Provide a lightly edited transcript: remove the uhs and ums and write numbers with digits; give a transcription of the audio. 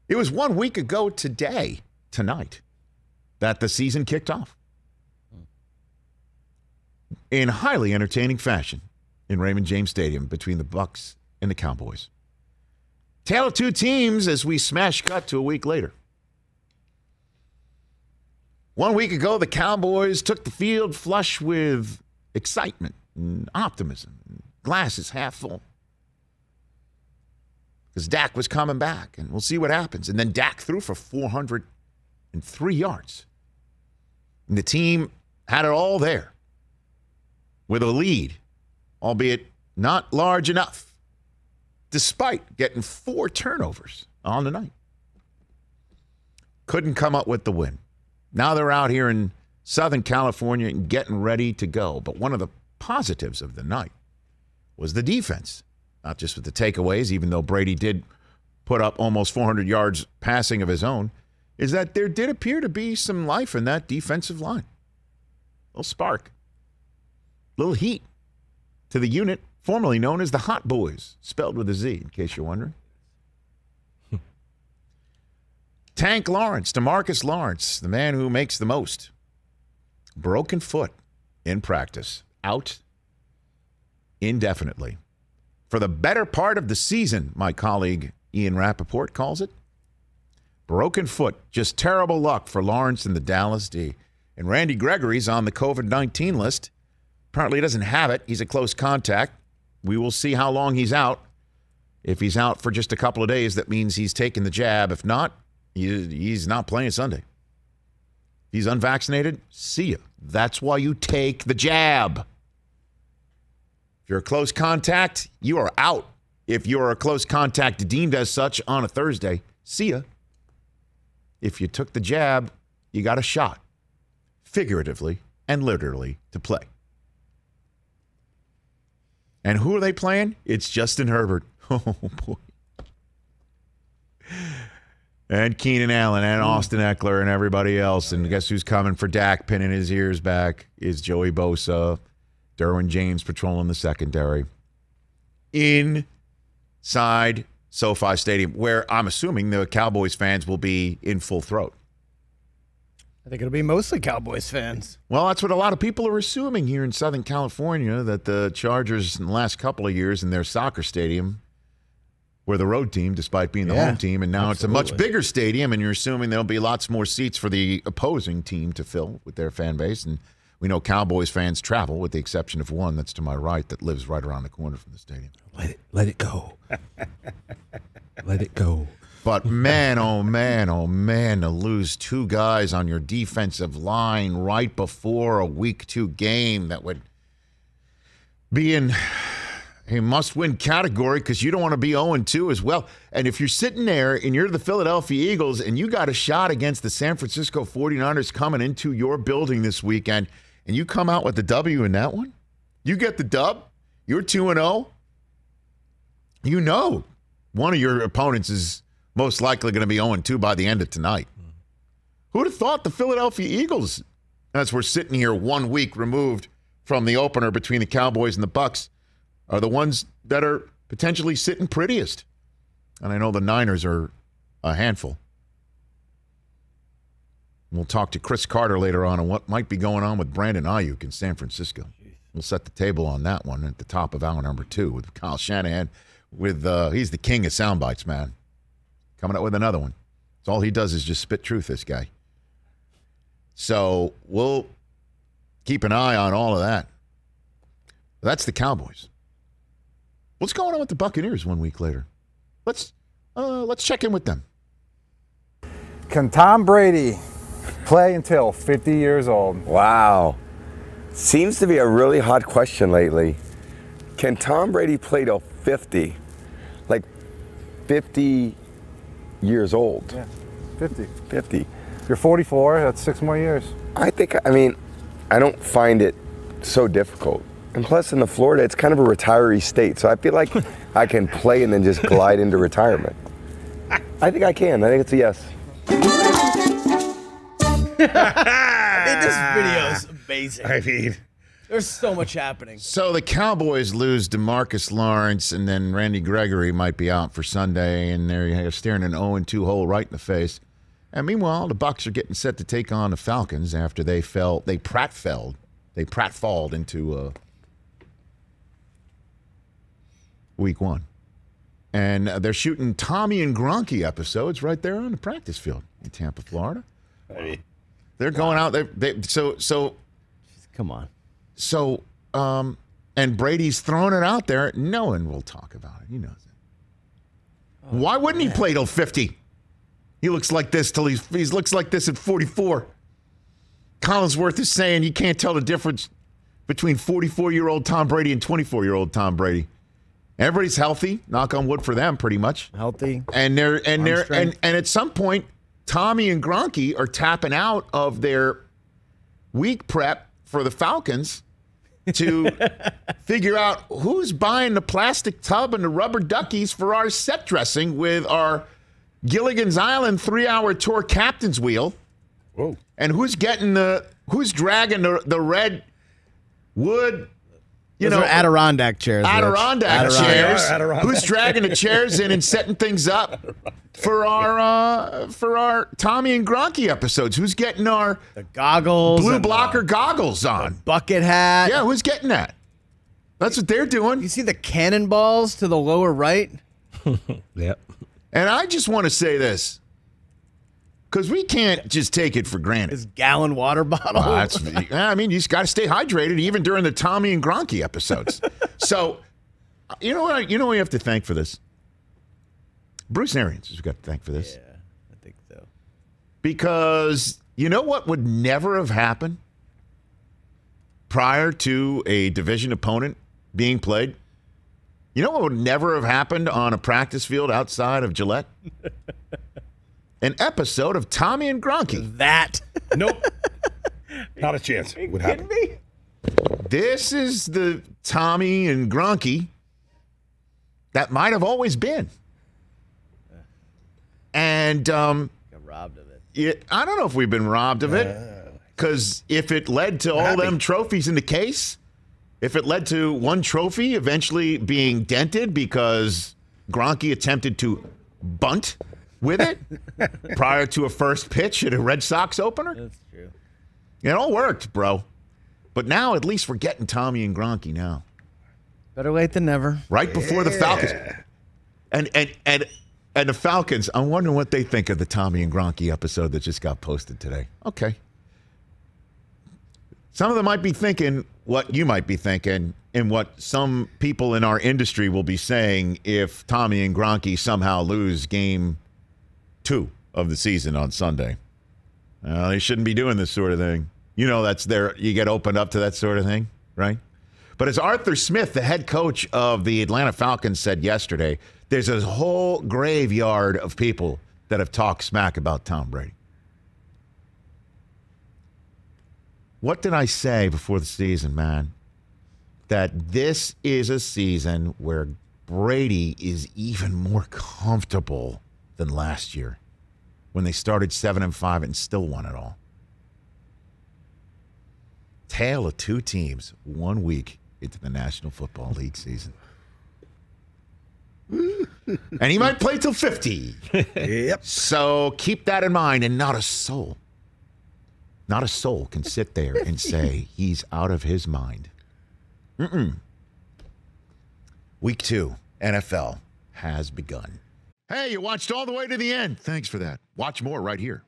It was 1 week ago tonight, that the season kicked off. In highly entertaining fashion in Raymond James Stadium between the Bucs and the Cowboys. Tale of two teams as we smash cut to a week later. 1 week ago, the Cowboys took the field flush with excitement and optimism, and glasses half full. Because Dak was coming back, and we'll see what happens. And then Dak threw for 403 yards. And the team had it all there with a lead, albeit not large enough, despite getting 4 turnovers on the night. Couldn't come up with the win. Now they're out here in Southern California and getting ready to go. But one of the positives of the night was the defense. Not just with the takeaways, even though Brady did put up almost 400 yards passing of his own, is that there did appear to be some life in that defensive line. A little spark. A little heat to the unit formerly known as the Hot Boys, spelled with a Z, in case you're wondering. Tank Lawrence, DeMarcus Lawrence, the man who makes the most. Broken foot in practice. Out indefinitely. For the better part of the season, my colleague Ian Rappaport calls it. Broken foot. Just terrible luck for Lawrence and the Dallas D. And Randy Gregory's on the COVID-19 list. Apparently he doesn't have it. He's a close contact. We will see how long he's out. If he's out for just a couple of days, that means he's taken the jab. If not, he's not playing Sunday. He's unvaccinated. See ya. That's why you take the jab. If you're a close contact, you are out. If you're a close contact deemed as such on a Thursday, see ya. If you took the jab, you got a shot, figuratively and literally, to play. And who are they playing? It's Justin Herbert. Oh, boy. And Keenan Allen and Austin Eckler and everybody else. And guess who's coming for Dak, pinning his ears back? Is Joey Bosa. Derwin James patrolling the secondary. Inside SoFi Stadium, where I'm assuming the Cowboys fans will be in full throat. I think it'll be mostly Cowboys fans. Well, that's what a lot of people are assuming here in Southern California, that the Chargers in the last couple of years in their soccer stadium were the road team despite being the home team, and now It's a much bigger stadium, and you're assuming there'll be lots more seats for the opposing team to fill with their fan base. And we know Cowboys fans travel, with the exception of one that's to my right that lives right around the corner from the stadium. Let it go. Let it go. But man, oh man, to lose 2 guys on your defensive line right before a Week 2 game that would be in a must-win category, because you don't want to be 0-2 as well. And if you're sitting there and you're the Philadelphia Eagles and you got a shot against the San Francisco 49ers coming into your building this weekend, and you come out with the W in that one, you get the dub, you're 2-0, you know one of your opponents is most likely going to be 0-2 by the end of tonight. Who would have thought the Philadelphia Eagles, as we're sitting here 1 week removed from the opener between the Cowboys and the Bucs, are the ones that are potentially sitting prettiest? And I know the Niners are a handful. We'll talk to Chris Carter later on what might be going on with Brandon Ayuk in San Francisco. We'll set the table on that one at the top of hour number 2 with Kyle Shanahan. He's the king of sound bites, man. Coming up with another one. So all he does is just spit truth, this guy. So we'll keep an eye on all of that. That's the Cowboys. What's going on with the Buccaneers 1 week later? Let's check in with them. Can Tom Brady play until 50 years old? Wow. Seems to be a really hot question lately. Can Tom Brady play till 50? Like 50 years old? Yeah, 50. 50. You're 44, that's 6 more years. I don't find it so difficult. And plus in Florida, it's kind of a retiree state. So I feel like I can play and then just glide into retirement. I think I can. I think it's a yes. This video is amazing. I mean, There's so much happening. So the Cowboys lose DeMarcus Lawrence, and then Randy Gregory might be out for Sunday, and they're staring an 0-2 hole right in the face. And meanwhile, the Bucs are getting set to take on the Falcons after they pratfalled into week 1. And they're shooting Tommy and Gronky episodes right there on the practice field in Tampa, Florida. Hey. They're going out there. Come on. So, and Brady's throwing it out there. No one will talk about it. He knows it. Why wouldn't he play till 50? He looks like this till he looks like this at 44. Collinsworth is saying you can't tell the difference between 44-year-old Tom Brady and 24-year-old Tom Brady. Everybody's healthy. Knock on wood for them, pretty much. Healthy. And at some point, Tommy and Gronky are tapping out of their week prep for the Falcons to figure out who's buying the plastic tub and the rubber duckies for our set dressing with our Gilligan's Island 3-hour tour captain's wheel. Whoa. And who's dragging the red wood, Those are Adirondack chairs. Adirondack chairs. Adirondack. Who's dragging the chairs in and setting things up for our Tommy and Gronky episodes? Who's getting the goggles, blue blocker goggles on? Bucket hat. Yeah, who's getting that? That's what they're doing. You see the cannonballs to the lower right? Yep. And I just want to say this, because we can't just take it for granted. His gallon water bottle. I mean, you just got to stay hydrated even during the Tommy and Gronky episodes. So, you know what you have to thank for this? Bruce Arians has got to thank for this. Yeah, I think so. Because you know what would never have happened prior to a division opponent being played? You know what would never have happened on a practice field outside of Gillette? An episode of Tommy and Gronky. That. Nope. Not a chance. Would happen. Me? This is the Tommy and Gronky that might have always been. And Got robbed of it. I don't know if we've been robbed of it, because if it led to all them trophies in the case, if it led to one trophy eventually being dented because Gronky attempted to bunt with it prior to a first pitch at a Red Sox opener. That's true. It all worked, bro. But now at least we're getting Tommy and Gronky now. Better late than never. Right before the Falcons. And the Falcons, I'm wondering what they think of the Tommy and Gronky episode that just got posted today. Okay. Some of them might be thinking what you might be thinking and what some people in our industry will be saying if Tommy and Gronky somehow lose game 2 of the season on Sunday. They shouldn't be doing this sort of thing. You know, you get opened up to that sort of thing, right? But as Arthur Smith, the head coach of the Atlanta Falcons, said yesterday, there's a whole graveyard of people that have talked smack about Tom Brady. What did I say before the season, man? That this is a season where Brady is even more comfortable than last year when they started 7-5 and still won it all. Tale of two teams 1 week into the National Football League season. And he might play till 50. Yep. So keep that in mind, and not a soul can sit there and say he's out of his mind. Week 2, NFL has begun. Hey, you watched all the way to the end. Thanks for that. Watch more right here.